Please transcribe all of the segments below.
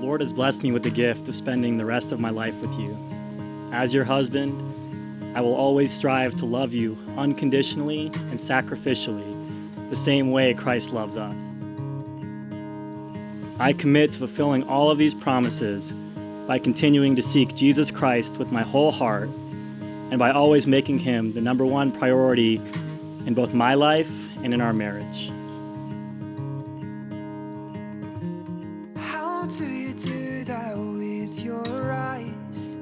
Lord has blessed me with the gift of spending the rest of my life with you. As your husband, I will always strive to love you unconditionally and sacrificially, the same way Christ loves us. I commit to fulfilling all of these promises by continuing to seek Jesus Christ with my whole heart and by always making him the number one priority in both my life and in our marriage. How do you do that with your eyes?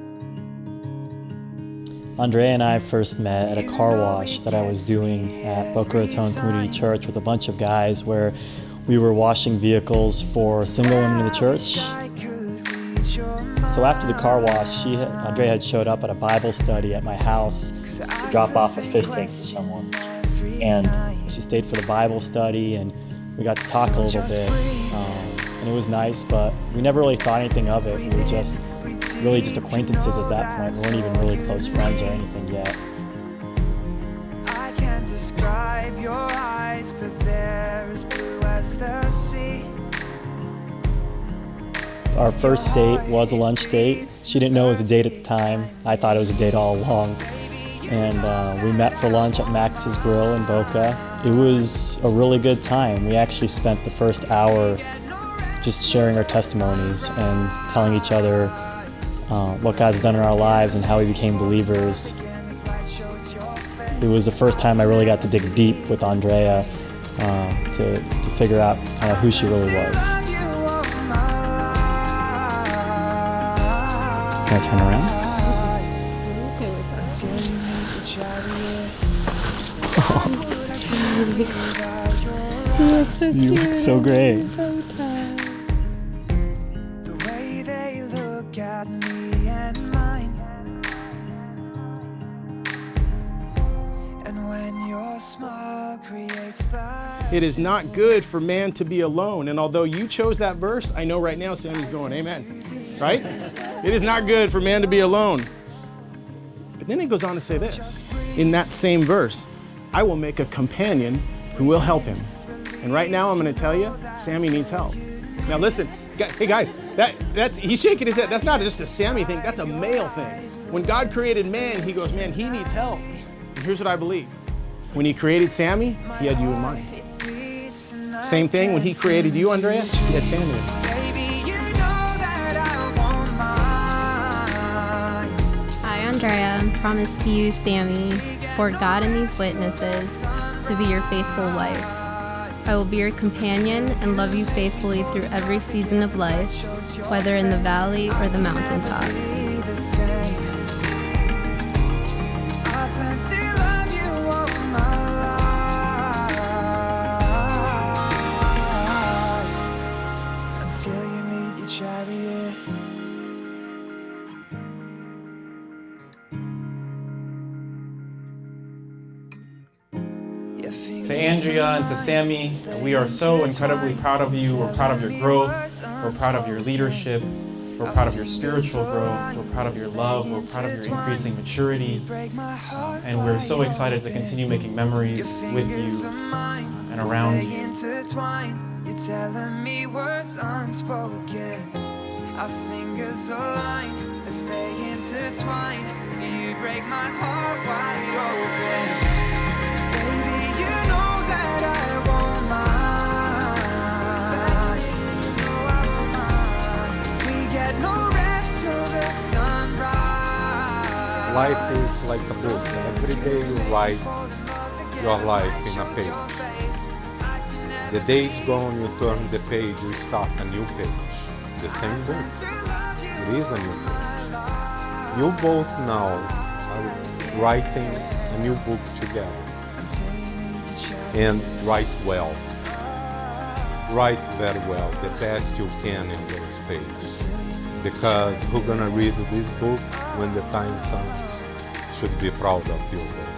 Andrea and I first met at a car wash that I was doing at Boca Raton Community Church with a bunch of guys where we were washing vehicles for single women in the church. So after the car wash, Andrea had showed up at a Bible study at my house to drop off a fish tank for someone. And she stayed for the Bible study and we got to talk a little bit. And it was nice, but we never really thought anything of it. We were just really just acquaintances at that point. We weren't even really close friends or anything yet. I can't describe your eyes, but they're as blue as the sea. Our first date was a lunch date. She didn't know it was a date at the time. I thought it was a date all along. And we met for lunch at Max's Grill in Boca. It was a really good time. We actually spent the first hour just sharing our testimonies and telling each other what God's done in our lives and how we became believers. It was the first time I really got to dig deep with Andrea to figure out kind of who she really was. Can I turn around? You look so cute. You look so great. The way they look at me and mine. And when your smile creates that. It is not good for man to be alone. And although you chose that verse, I know right now Sammy's going, amen. Right? It is not good for man to be alone. But then it goes on to say this, in that same verse, I will make a companion who will help him. And right now I'm going to tell you, Sami needs help. Now listen, hey guys, he's shaking his head. That's not just a Sami thing, that's a male thing. When God created man, he goes, man, he needs help. And here's what I believe. When he created Sami, he had you in mind. Same thing, when he created you, Andrea, he had Sami in mind. Andrea, promise to you, Sami, for God and these witnesses, to be your faithful wife. I will be your companion and love you faithfully through every season of life, whether in the valley or the mountaintop. Until you meet your chariot. To Andrea and to Sami, we are so incredibly proud of you. We're proud of your growth. We're proud of your leadership. We're proud of your spiritual growth. We're proud of your love. We're proud of your increasing maturity. And we're so excited to continue making memories with you and around you. You're telling me words unspoken. Our fingers align as they intertwine. You break my heart wide open. Baby, you know that I won't mind. We get no rest till the sunrise. Life is like a book. Every day you write your life in a page. The day is gone, you turn the page, you start a new page. The same book. It is a new page. You both now are writing a new book together. And write well. Write very well, the best you can in those pages. Because who's gonna read this book when the time comes should be proud of you both.